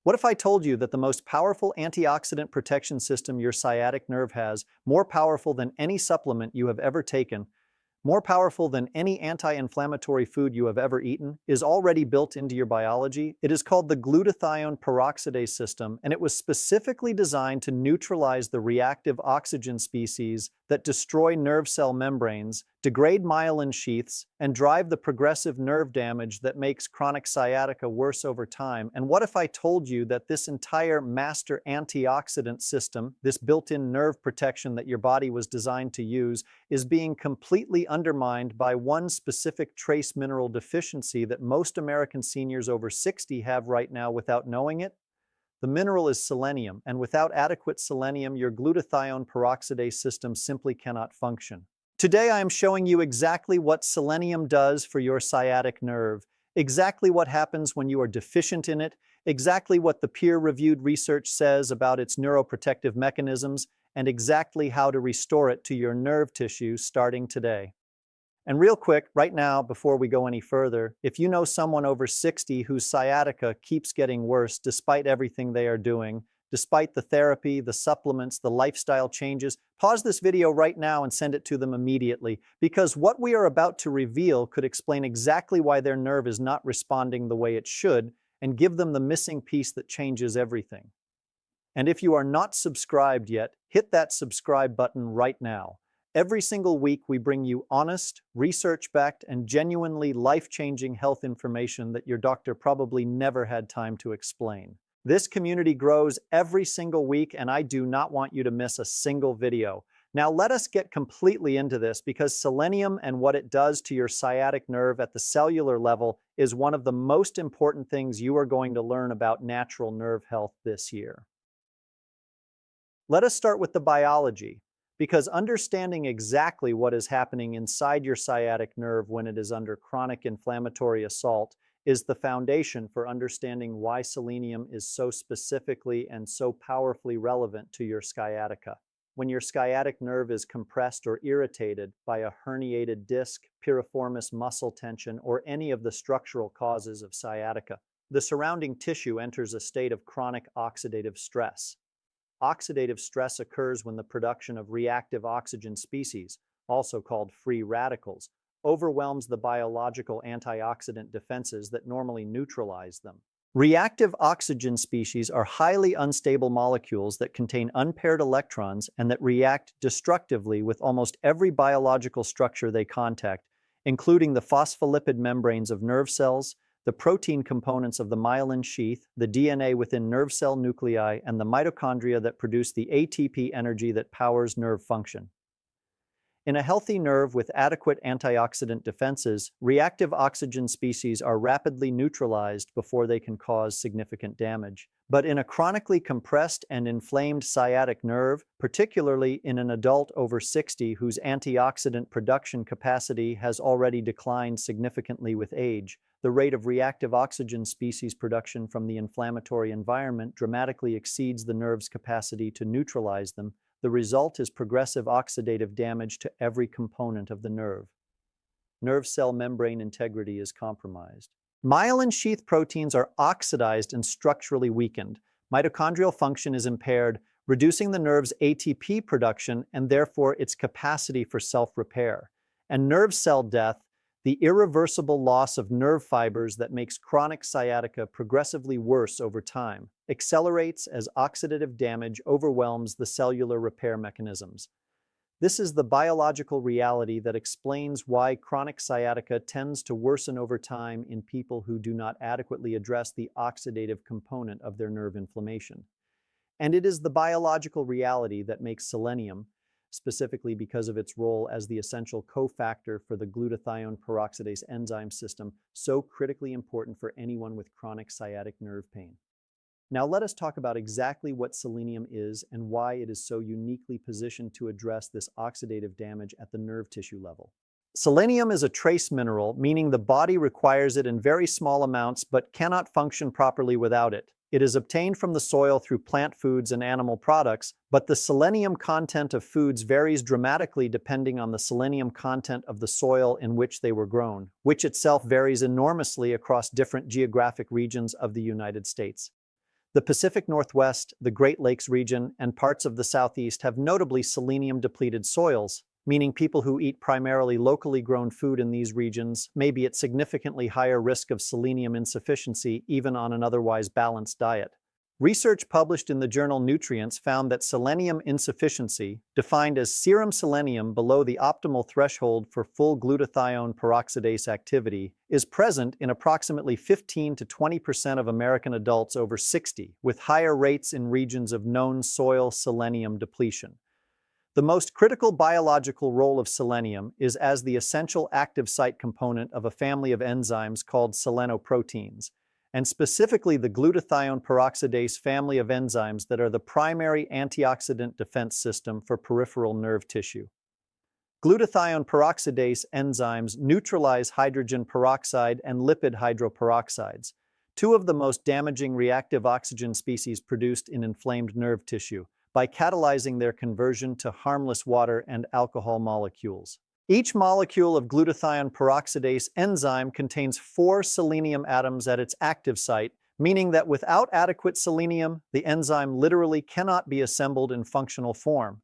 What if I told you that the most powerful antioxidant protection system your sciatic nerve has, more powerful than any supplement you have ever taken, more powerful than any anti-inflammatory food you have ever eaten, is already built into your biology? It is called the glutathione peroxidase system, and it was specifically designed to neutralize the reactive oxygen species that destroy nerve cell membranes, degrade myelin sheaths, and drive the progressive nerve damage that makes chronic sciatica worse over time. And what if I told you that this entire master antioxidant system, this built-in nerve protection that your body was designed to use, is being completely undermined by one specific trace mineral deficiency that most American seniors over 60 have right now without knowing it? The mineral is selenium, and without adequate selenium, your glutathione peroxidase system simply cannot function. Today, I am showing you exactly what selenium does for your sciatic nerve, exactly what happens when you are deficient in it, exactly what the peer-reviewed research says about its neuroprotective mechanisms, and exactly how to restore it to your nerve tissue starting today. And real quick, right now, before we go any further, if you know someone over 60 whose sciatica keeps getting worse despite everything they are doing, despite the therapy, the supplements, the lifestyle changes, pause this video right now and send it to them immediately, because what we are about to reveal could explain exactly why their nerve is not responding the way it should and give them the missing piece that changes everything. And if you are not subscribed yet, hit that subscribe button right now. Every single week, we bring you honest, research-backed, and genuinely life-changing health information that your doctor probably never had time to explain. This community grows every single week, and I do not want you to miss a single video. Now let us get completely into this, because selenium and what it does to your sciatic nerve at the cellular level is one of the most important things you are going to learn about natural nerve health this year. Let us start with the biology, because understanding exactly what is happening inside your sciatic nerve when it is under chronic inflammatory assault is the foundation for understanding why selenium is so specifically and so powerfully relevant to your sciatica. When your sciatic nerve is compressed or irritated by a herniated disc, piriformis muscle tension, or any of the structural causes of sciatica, the surrounding tissue enters a state of chronic oxidative stress. Oxidative stress occurs when the production of reactive oxygen species, also called free radicals, overwhelms the biological antioxidant defenses that normally neutralize them. Reactive oxygen species are highly unstable molecules that contain unpaired electrons and that react destructively with almost every biological structure they contact, including the phospholipid membranes of nerve cells, the protein components of the myelin sheath, the DNA within nerve cell nuclei, and the mitochondria that produce the ATP energy that powers nerve function. In a healthy nerve with adequate antioxidant defenses, reactive oxygen species are rapidly neutralized before they can cause significant damage. But in a chronically compressed and inflamed sciatic nerve, particularly in an adult over 60 whose antioxidant production capacity has already declined significantly with age, the rate of reactive oxygen species production from the inflammatory environment dramatically exceeds the nerve's capacity to neutralize them. The result is progressive oxidative damage to every component of the nerve. Nerve cell membrane integrity is compromised. Myelin sheath proteins are oxidized and structurally weakened. Mitochondrial function is impaired, reducing the nerve's ATP production and therefore its capacity for self-repair. And nerve cell death, the irreversible loss of nerve fibers that makes chronic sciatica progressively worse over time, accelerates as oxidative damage overwhelms the cellular repair mechanisms. This is the biological reality that explains why chronic sciatica tends to worsen over time in people who do not adequately address the oxidative component of their nerve inflammation. And it is the biological reality that makes selenium, specifically because of its role as the essential cofactor for the glutathione peroxidase enzyme system, so critically important for anyone with chronic sciatic nerve pain. Now let us talk about exactly what selenium is and why it is so uniquely positioned to address this oxidative damage at the nerve tissue level. Selenium is a trace mineral, meaning the body requires it in very small amounts but cannot function properly without it. It is obtained from the soil through plant foods and animal products, but the selenium content of foods varies dramatically depending on the selenium content of the soil in which they were grown, which itself varies enormously across different geographic regions of the United States. The Pacific Northwest, the Great Lakes region, and parts of the Southeast have notably selenium-depleted soils, meaning people who eat primarily locally grown food in these regions may be at significantly higher risk of selenium insufficiency even on an otherwise balanced diet. Research published in the journal Nutrients found that selenium insufficiency, defined as serum selenium below the optimal threshold for full glutathione peroxidase activity, is present in approximately 15 to 20% of American adults over 60, with higher rates in regions of known soil selenium depletion. The most critical biological role of selenium is as the essential active site component of a family of enzymes called selenoproteins, and specifically the glutathione peroxidase family of enzymes that are the primary antioxidant defense system for peripheral nerve tissue. Glutathione peroxidase enzymes neutralize hydrogen peroxide and lipid hydroperoxides, two of the most damaging reactive oxygen species produced in inflamed nerve tissue, by catalyzing their conversion to harmless water and alcohol molecules. Each molecule of glutathione peroxidase enzyme contains 4 selenium atoms at its active site, meaning that without adequate selenium, the enzyme literally cannot be assembled in functional form.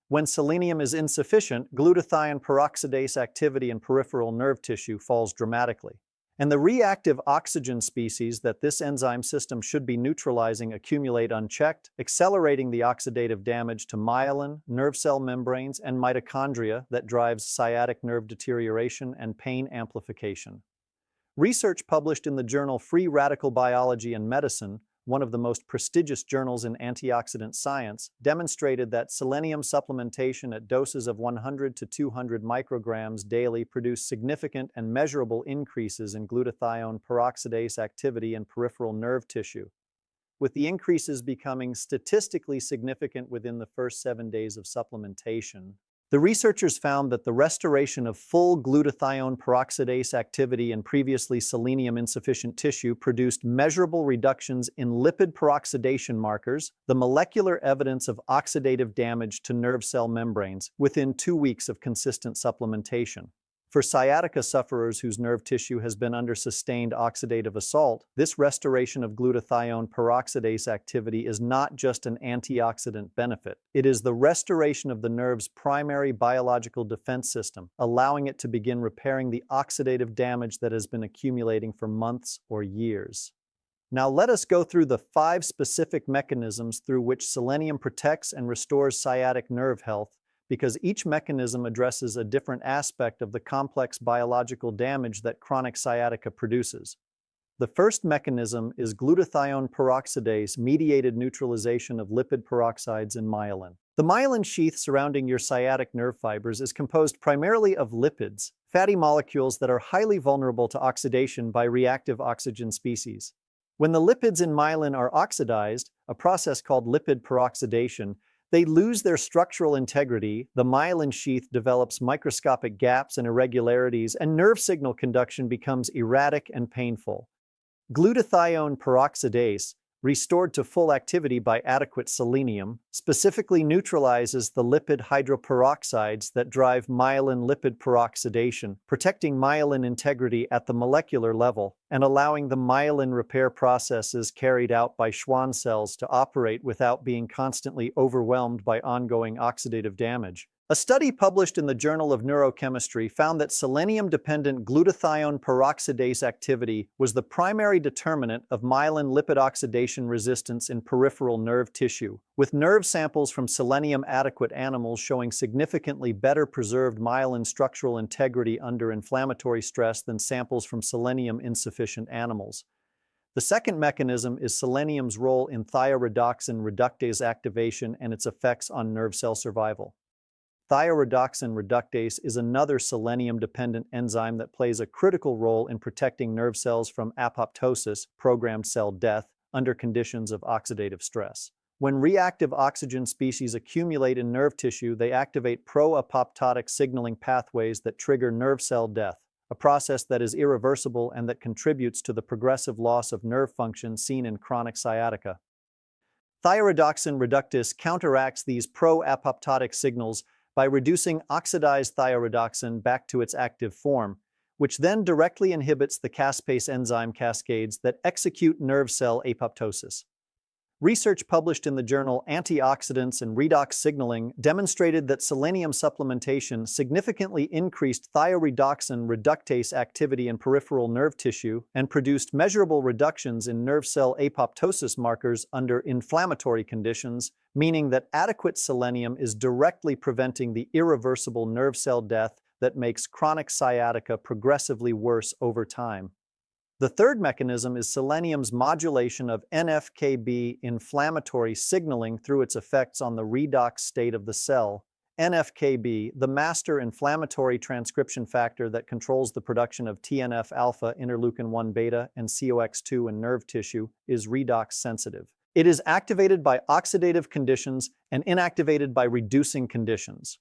When selenium is insufficient, glutathione peroxidase activity in peripheral nerve tissue falls dramatically. And the reactive oxygen species that this enzyme system should be neutralizing accumulate unchecked, accelerating the oxidative damage to myelin, nerve cell membranes, and mitochondria that drives sciatic nerve deterioration and pain amplification. Research published in the journal Free Radical Biology and Medicine, one of the most prestigious journals in antioxidant science, demonstrated that selenium supplementation at doses of 100 to 200 micrograms daily produced significant and measurable increases in glutathione peroxidase activity in peripheral nerve tissue, with the increases becoming statistically significant within the first 7 days of supplementation. The researchers found that the restoration of full glutathione peroxidase activity in previously selenium-insufficient tissue produced measurable reductions in lipid peroxidation markers, the molecular evidence of oxidative damage to nerve cell membranes, within 2 weeks of consistent supplementation. For sciatica sufferers whose nerve tissue has been under sustained oxidative assault, this restoration of glutathione peroxidase activity is not just an antioxidant benefit. It is the restoration of the nerve's primary biological defense system, allowing it to begin repairing the oxidative damage that has been accumulating for months or years. Now let us go through the 5 specific mechanisms through which selenium protects and restores sciatic nerve health, because each mechanism addresses a different aspect of the complex biological damage that chronic sciatica produces. The first mechanism is glutathione peroxidase-mediated neutralization of lipid peroxides in myelin. The myelin sheath surrounding your sciatic nerve fibers is composed primarily of lipids, fatty molecules that are highly vulnerable to oxidation by reactive oxygen species. When the lipids in myelin are oxidized, a process called lipid peroxidation, they lose their structural integrity, the myelin sheath develops microscopic gaps and irregularities, and nerve signal conduction becomes erratic and painful. Glutathione peroxidase, restored to full activity by adequate selenium, specifically neutralizes the lipid hydroperoxides that drive myelin lipid peroxidation, protecting myelin integrity at the molecular level and allowing the myelin repair processes carried out by Schwann cells to operate without being constantly overwhelmed by ongoing oxidative damage. A study published in the Journal of Neurochemistry found that selenium-dependent glutathione peroxidase activity was the primary determinant of myelin lipid oxidation resistance in peripheral nerve tissue, with nerve samples from selenium-adequate animals showing significantly better preserved myelin structural integrity under inflammatory stress than samples from selenium-insufficient animals. The second mechanism is selenium's role in thioredoxin reductase activation and its effects on nerve cell survival. Thioredoxin reductase is another selenium-dependent enzyme that plays a critical role in protecting nerve cells from apoptosis, programmed cell death, under conditions of oxidative stress. When reactive oxygen species accumulate in nerve tissue, they activate pro-apoptotic signaling pathways that trigger nerve cell death, a process that is irreversible and that contributes to the progressive loss of nerve function seen in chronic sciatica. Thioredoxin reductase counteracts these pro-apoptotic signals by reducing oxidized thioredoxin back to its active form, which then directly inhibits the caspase enzyme cascades that execute nerve cell apoptosis. Research published in the journal Antioxidants and Redox Signaling demonstrated that selenium supplementation significantly increased thioredoxin reductase activity in peripheral nerve tissue and produced measurable reductions in nerve cell apoptosis markers under inflammatory conditions, meaning that adequate selenium is directly preventing the irreversible nerve cell death that makes chronic sciatica progressively worse over time. The third mechanism is selenium's modulation of NF-κB inflammatory signaling through its effects on the redox state of the cell. NF-κB, the master inflammatory transcription factor that controls the production of TNF-alpha, interleukin-1 beta, and COX-2 in nerve tissue, is redox sensitive. It is activated by oxidative conditions and inactivated by reducing conditions.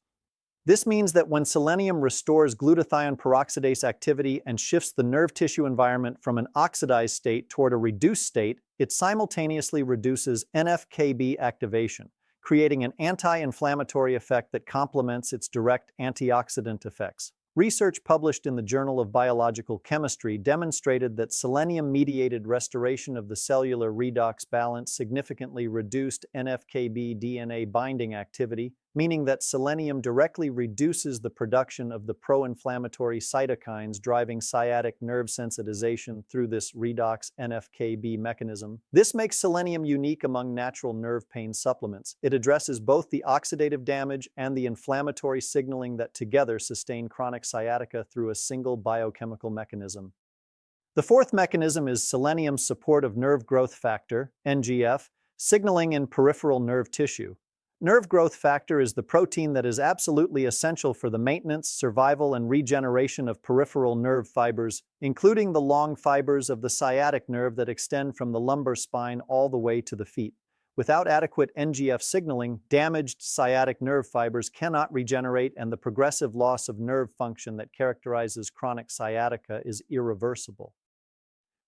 This means that when selenium restores glutathione peroxidase activity and shifts the nerve tissue environment from an oxidized state toward a reduced state, it simultaneously reduces NF-κB activation, creating an anti-inflammatory effect that complements its direct antioxidant effects. Research published in the Journal of Biological Chemistry demonstrated that selenium-mediated restoration of the cellular redox balance significantly reduced NF-κB DNA binding activity, meaning that selenium directly reduces the production of the pro-inflammatory cytokines driving sciatic nerve sensitization through this redox NF-κB mechanism. This makes selenium unique among natural nerve pain supplements. It addresses both the oxidative damage and the inflammatory signaling that together sustain chronic sciatica through a single biochemical mechanism. The fourth mechanism is selenium's support of nerve growth factor, NGF, signaling in peripheral nerve tissue. Nerve growth factor is the protein that is absolutely essential for the maintenance, survival, and regeneration of peripheral nerve fibers, including the long fibers of the sciatic nerve that extend from the lumbar spine all the way to the feet. Without adequate NGF signaling, damaged sciatic nerve fibers cannot regenerate, and the progressive loss of nerve function that characterizes chronic sciatica is irreversible.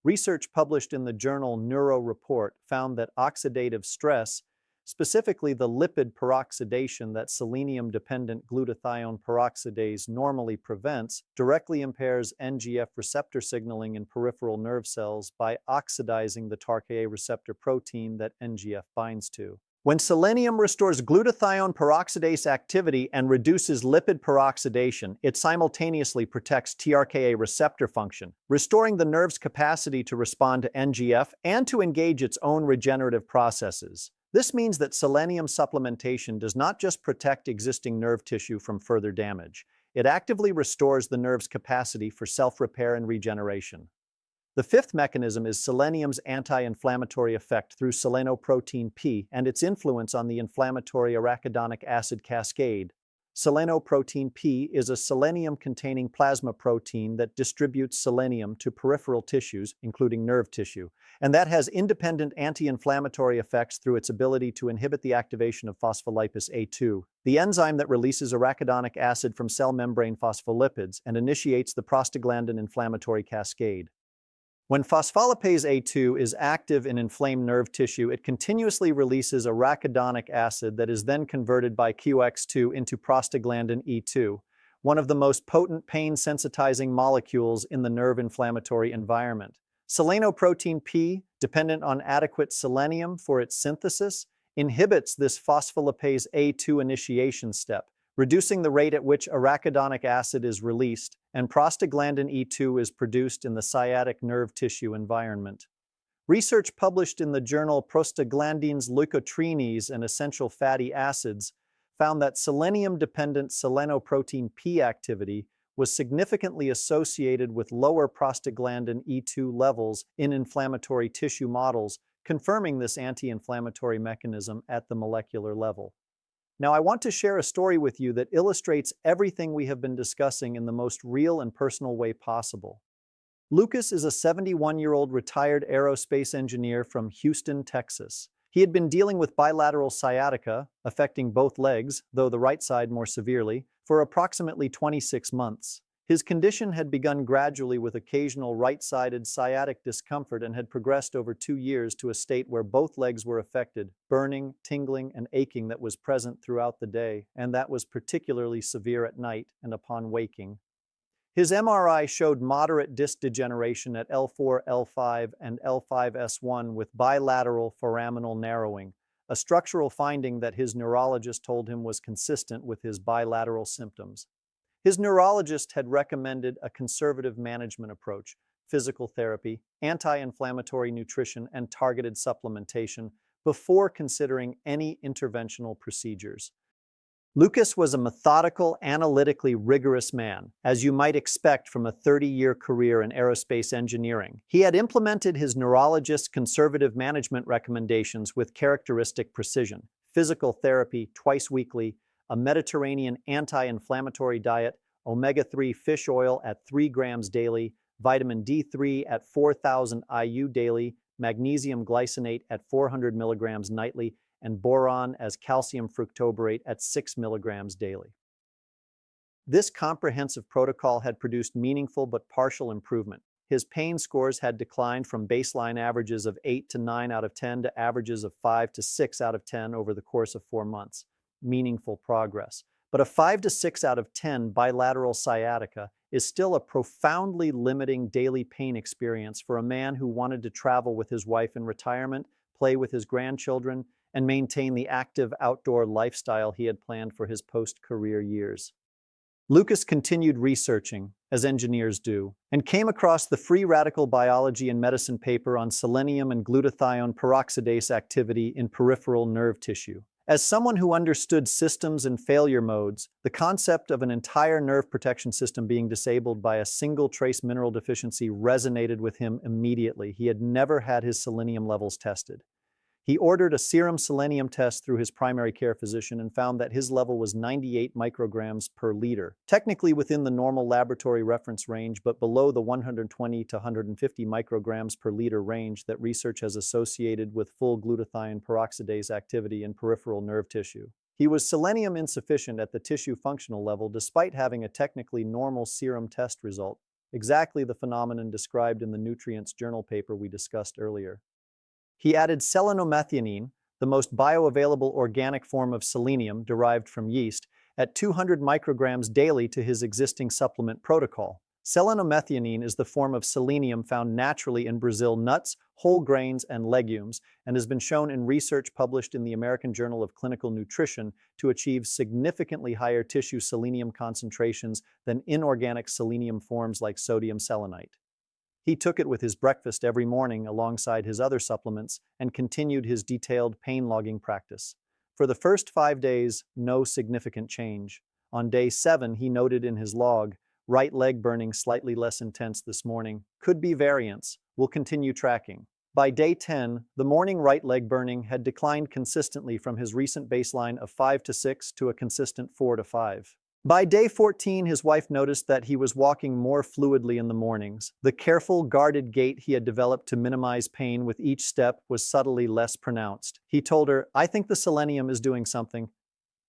Research published in the journal Neuro Report found that oxidative stress, specifically the lipid peroxidation that selenium-dependent glutathione peroxidase normally prevents, directly impairs NGF receptor signaling in peripheral nerve cells by oxidizing the TARK-A receptor protein that NGF binds to. When selenium restores glutathione peroxidase activity and reduces lipid peroxidation, it simultaneously protects TRKA receptor function, restoring the nerve's capacity to respond to NGF and to engage its own regenerative processes. This means that selenium supplementation does not just protect existing nerve tissue from further damage, it actively restores the nerve's capacity for self-repair and regeneration. The fifth mechanism is selenium's anti-inflammatory effect through selenoprotein P and its influence on the inflammatory arachidonic acid cascade. Selenoprotein P is a selenium-containing plasma protein that distributes selenium to peripheral tissues, including nerve tissue, and that has independent anti-inflammatory effects through its ability to inhibit the activation of phospholipase A2, the enzyme that releases arachidonic acid from cell membrane phospholipids and initiates the prostaglandin inflammatory cascade. When phospholipase A2 is active in inflamed nerve tissue, it continuously releases arachidonic acid that is then converted by COX-2 into prostaglandin E2, one of the most potent pain-sensitizing molecules in the nerve inflammatory environment. Selenoprotein P, dependent on adequate selenium for its synthesis, inhibits this phospholipase A2 initiation step, reducing the rate at which arachidonic acid is released, and prostaglandin E2 is produced in the sciatic nerve tissue environment. Research published in the journal Prostaglandins, Leukotrienes, and Essential Fatty Acids found that selenium-dependent selenoprotein P activity was significantly associated with lower prostaglandin E2 levels in inflammatory tissue models, confirming this anti-inflammatory mechanism at the molecular level. Now, I want to share a story with you that illustrates everything we have been discussing in the most real and personal way possible. Lucas is a 71-year-old retired aerospace engineer from Houston, Texas. He had been dealing with bilateral sciatica, affecting both legs, though the right side more severely, for approximately 26 months. His condition had begun gradually with occasional right-sided sciatic discomfort and had progressed over 2 years to a state where both legs were affected, burning, tingling, and aching that was present throughout the day, and that was particularly severe at night and upon waking. His MRI showed moderate disc degeneration at L4, L5, and L5S1 with bilateral foraminal narrowing, a structural finding that his neurologist told him was consistent with his bilateral symptoms. His neurologist had recommended a conservative management approach, physical therapy, anti-inflammatory nutrition, and targeted supplementation before considering any interventional procedures. Lucas was a methodical, analytically rigorous man, as you might expect from a 30-year career in aerospace engineering. He had implemented his neurologist's conservative management recommendations with characteristic precision: physical therapy twice weekly, a Mediterranean anti-inflammatory diet, omega-3 fish oil at 3 grams daily, vitamin D3 at 4,000 IU daily, magnesium glycinate at 400 milligrams nightly, and boron as calcium fructoborate at 6 milligrams daily. This comprehensive protocol had produced meaningful but partial improvement. His pain scores had declined from baseline averages of 8 to 9 out of 10 to averages of 5 to 6 out of 10 over the course of 4 months. Meaningful progress. But a 5 to 6 out of 10 bilateral sciatica is still a profoundly limiting daily pain experience for a man who wanted to travel with his wife in retirement, play with his grandchildren, and maintain the active outdoor lifestyle he had planned for his post-career years. Lucas continued researching, as engineers do, and came across the free radical biology and medicine paper on selenium and glutathione peroxidase activity in peripheral nerve tissue. As someone who understood systems and failure modes, the concept of an entire nerve protection system being disabled by a single trace mineral deficiency resonated with him immediately. He had never had his selenium levels tested. He ordered a serum selenium test through his primary care physician and found that his level was 98 micrograms per liter, technically within the normal laboratory reference range, but below the 120 to 150 micrograms per liter range that research has associated with full glutathione peroxidase activity in peripheral nerve tissue. He was selenium insufficient at the tissue functional level despite having a technically normal serum test result, exactly the phenomenon described in the Nutrients Journal paper we discussed earlier. He added selenomethionine, the most bioavailable organic form of selenium derived from yeast, at 200 micrograms daily to his existing supplement protocol. Selenomethionine is the form of selenium found naturally in Brazil nuts, whole grains, and legumes, and has been shown in research published in the American Journal of Clinical Nutrition to achieve significantly higher tissue selenium concentrations than inorganic selenium forms like sodium selenite. He took it with his breakfast every morning alongside his other supplements and continued his detailed pain logging practice. For the first 5 days, no significant change. On day 7, he noted in his log, "Right leg burning slightly less intense this morning. Could be variance. We'll continue tracking." By day 10, the morning right leg burning had declined consistently from his recent baseline of 5 to 6 to a consistent 4 to 5. By day 14, his wife noticed that he was walking more fluidly in the mornings. The careful, guarded gait he had developed to minimize pain with each step was subtly less pronounced. He told her, "I think the selenium is doing something."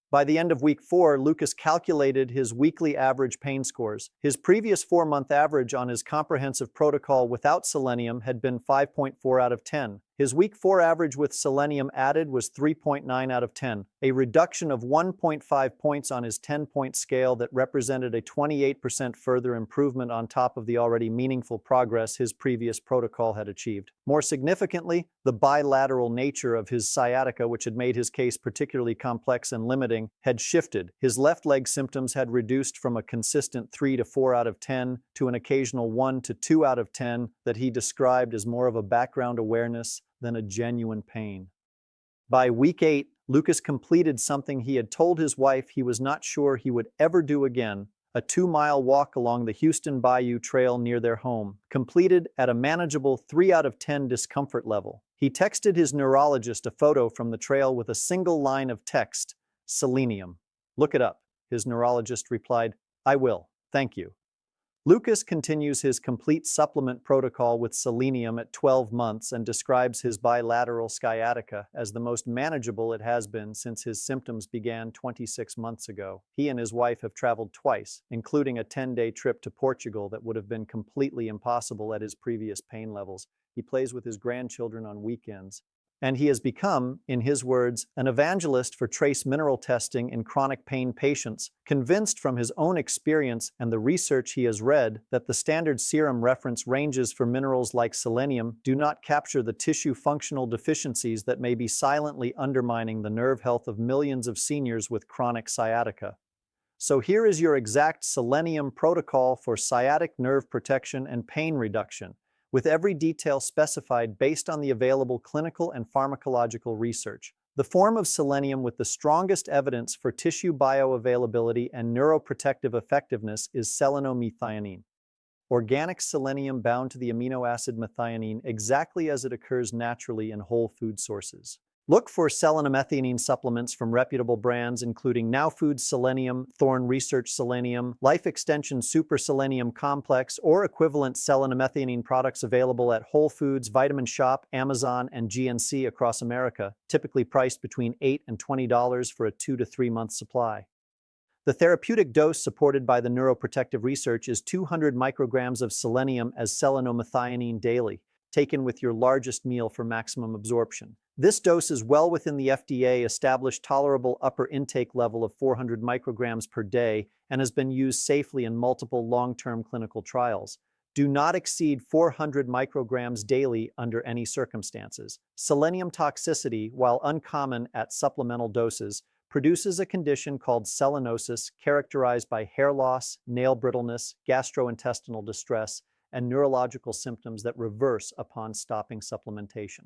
By the end of week 4, Lucas calculated his weekly average pain scores. His previous 4-month average on his comprehensive protocol without selenium had been 5.4 out of 10. His week 4 average with selenium added was 3.9 out of 10, a reduction of 1.5 points on his 10-point scale that represented a 28% further improvement on top of the already meaningful progress his previous protocol had achieved. More significantly, the bilateral nature of his sciatica, which had made his case particularly complex and limiting, had shifted. His left leg symptoms had reduced from a consistent 3 to 4 out of 10 to an occasional 1 to 2 out of 10 that he described as more of a background awareness than a genuine pain. By week 8, Lucas completed something he had told his wife he was not sure he would ever do again: a 2-mile walk along the Houston Bayou Trail near their home, completed at a manageable 3 out of 10 discomfort level. He texted his neurologist a photo from the trail with a single line of text: "Selenium. Look it up." His neurologist replied, "I will. Thank you." Lucas continues his complete supplement protocol with selenium at 12 months and describes his bilateral sciatica as the most manageable it has been since his symptoms began 26 months ago. He and his wife have traveled twice, including a 10-day trip to Portugal that would have been completely impossible at his previous pain levels. He plays with his grandchildren on weekends. And he has become, in his words, an evangelist for trace mineral testing in chronic pain patients, convinced from his own experience and the research he has read that the standard serum reference ranges for minerals like selenium do not capture the tissue functional deficiencies that may be silently undermining the nerve health of millions of seniors with chronic sciatica. So here is your exact selenium protocol for sciatic nerve protection and pain reduction, with every detail specified based on the available clinical and pharmacological research. The form of selenium with the strongest evidence for tissue bioavailability and neuroprotective effectiveness is selenomethionine. Organic selenium bound to the amino acid methionine exactly as it occurs naturally in whole food sources. Look for selenomethionine supplements from reputable brands including Now Foods Selenium, Thorne Research Selenium, Life Extension Super Selenium Complex, or equivalent selenomethionine products available at Whole Foods, Vitamin Shoppe, Amazon, and GNC across America, typically priced between $8 and $20 for a 2 to 3 month supply. The therapeutic dose supported by the neuroprotective research is 200 micrograms of selenium as selenomethionine daily, taken with your largest meal for maximum absorption. This dose is well within the FDA-established tolerable upper intake level of 400 micrograms per day and has been used safely in multiple long-term clinical trials. Do not exceed 400 micrograms daily under any circumstances. Selenium toxicity, while uncommon at supplemental doses, produces a condition called selenosis characterized by hair loss, nail brittleness, gastrointestinal distress, and neurological symptoms that reverse upon stopping supplementation.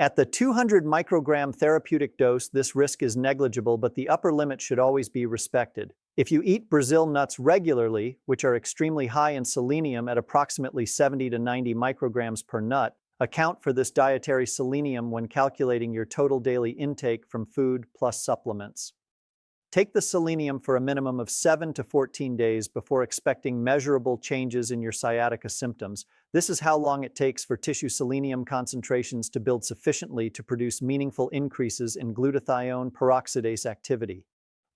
At the 200 microgram therapeutic dose, this risk is negligible, but the upper limit should always be respected. If you eat Brazil nuts regularly, which are extremely high in selenium at approximately 70 to 90 micrograms per nut, account for this dietary selenium when calculating your total daily intake from food plus supplements. Take the selenium for a minimum of 7 to 14 days before expecting measurable changes in your sciatica symptoms. This is how long it takes for tissue selenium concentrations to build sufficiently to produce meaningful increases in glutathione peroxidase activity.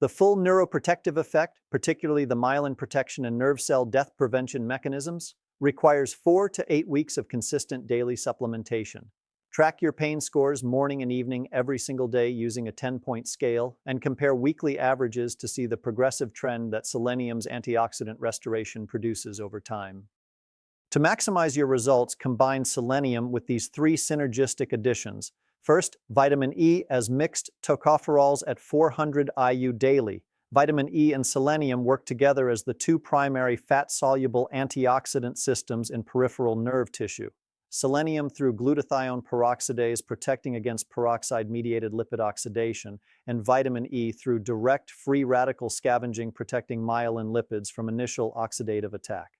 The full neuroprotective effect, particularly the myelin protection and nerve cell death prevention mechanisms, requires 4 to 8 weeks of consistent daily supplementation. Track your pain scores morning and evening every single day using a 10-point scale and compare weekly averages to see the progressive trend that selenium's antioxidant restoration produces over time. To maximize your results, combine selenium with these 3 synergistic additions. First, vitamin E as mixed tocopherols at 400 IU daily. Vitamin E and selenium work together as the 2 primary fat-soluble antioxidant systems in peripheral nerve tissue. Selenium through glutathione peroxidase protecting against peroxide-mediated lipid oxidation, and vitamin E through direct free radical scavenging protecting myelin lipids from initial oxidative attack.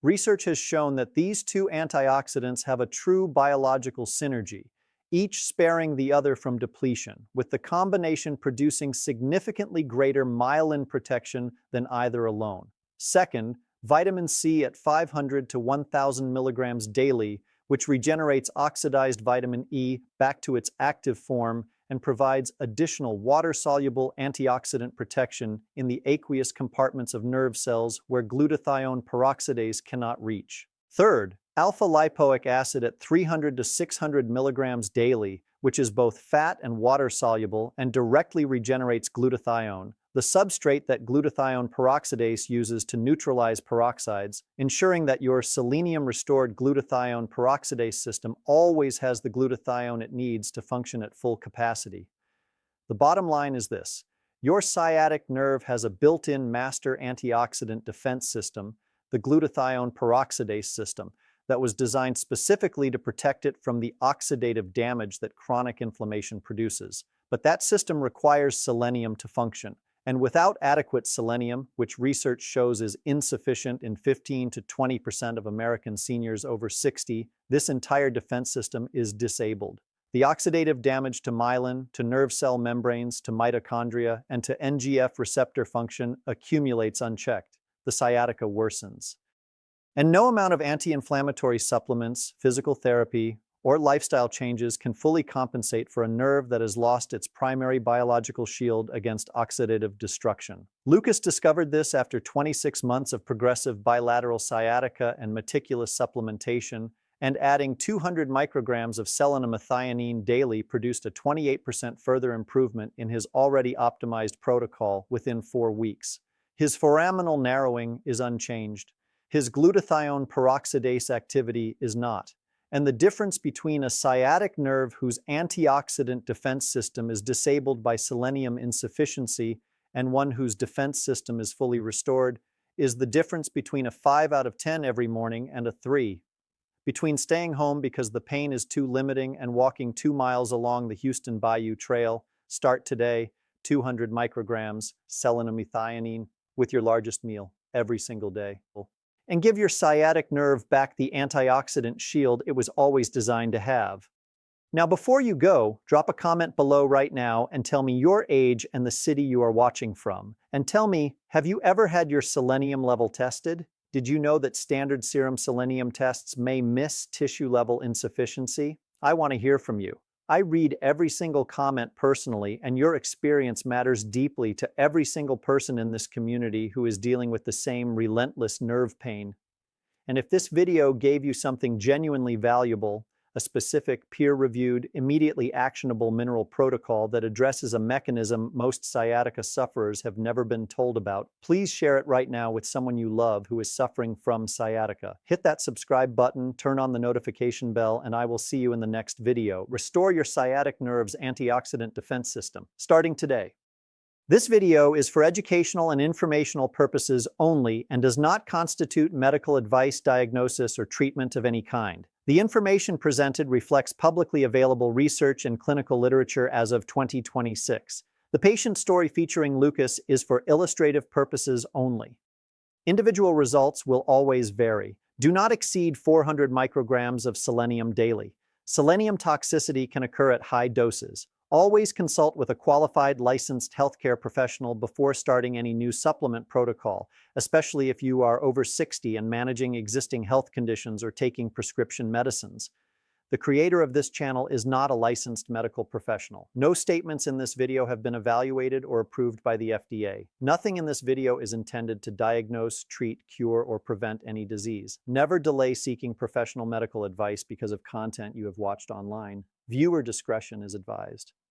Research has shown that these 2 antioxidants have a true biological synergy, each sparing the other from depletion, with the combination producing significantly greater myelin protection than either alone. Second, vitamin C at 500 to 1,000 milligrams daily, which regenerates oxidized vitamin E back to its active form and provides additional water-soluble antioxidant protection in the aqueous compartments of nerve cells where glutathione peroxidase cannot reach. Third, alpha-lipoic acid at 300 to 600 milligrams daily, which is both fat and water-soluble and directly regenerates glutathione, the substrate that glutathione peroxidase uses to neutralize peroxides, ensuring that your selenium-restored glutathione peroxidase system always has the glutathione it needs to function at full capacity. The bottom line is this: your sciatic nerve has a built-in master antioxidant defense system, the glutathione peroxidase system, that was designed specifically to protect it from the oxidative damage that chronic inflammation produces. But that system requires selenium to function. And without adequate selenium, which research shows is insufficient in 15 to 20% of American seniors over 60, this entire defense system is disabled. The oxidative damage to myelin, to nerve cell membranes, to mitochondria, and to NGF receptor function accumulates unchecked. The sciatica worsens. And no amount of anti-inflammatory supplements, physical therapy, or lifestyle changes can fully compensate for a nerve that has lost its primary biological shield against oxidative destruction. Lucas discovered this after 26 months of progressive bilateral sciatica and meticulous supplementation, and adding 200 micrograms of selenomethionine daily produced a 28% further improvement in his already optimized protocol within 4 weeks. His foraminal narrowing is unchanged. His glutathione peroxidase activity is not. And the difference between a sciatic nerve whose antioxidant defense system is disabled by selenium insufficiency and one whose defense system is fully restored is the difference between a 5 out of 10 every morning and a 3. Between staying home because the pain is too limiting and walking 2 miles along the Houston Bayou Trail, start today, 200 micrograms selenomethionine with your largest meal every single day. And give your sciatic nerve back the antioxidant shield it was always designed to have. Now, before you go, drop a comment below right now and tell me your age and the city you are watching from. And tell me, have you ever had your selenium level tested? Did you know that standard serum selenium tests may miss tissue level insufficiency? I want to hear from you. I read every single comment personally, and your experience matters deeply to every single person in this community who is dealing with the same relentless nerve pain. And if this video gave you something genuinely valuable, a specific, peer-reviewed, immediately actionable mineral protocol that addresses a mechanism most sciatica sufferers have never been told about, please share it right now with someone you love who is suffering from sciatica. Hit that subscribe button, turn on the notification bell, and I will see you in the next video. Restore your sciatic nerve's antioxidant defense system, starting today. This video is for educational and informational purposes only and does not constitute medical advice, diagnosis, or treatment of any kind. The information presented reflects publicly available research and clinical literature as of 2026. The patient story featuring Lucas is for illustrative purposes only. Individual results will always vary. Do not exceed 400 micrograms of selenium daily. Selenium toxicity can occur at high doses. Always consult with a qualified licensed healthcare professional before starting any new supplement protocol, especially if you are over 60 and managing existing health conditions or taking prescription medicines. The creator of this channel is not a licensed medical professional. No statements in this video have been evaluated or approved by the FDA. Nothing in this video is intended to diagnose, treat, cure, or prevent any disease. Never delay seeking professional medical advice because of content you have watched online. Viewer discretion is advised.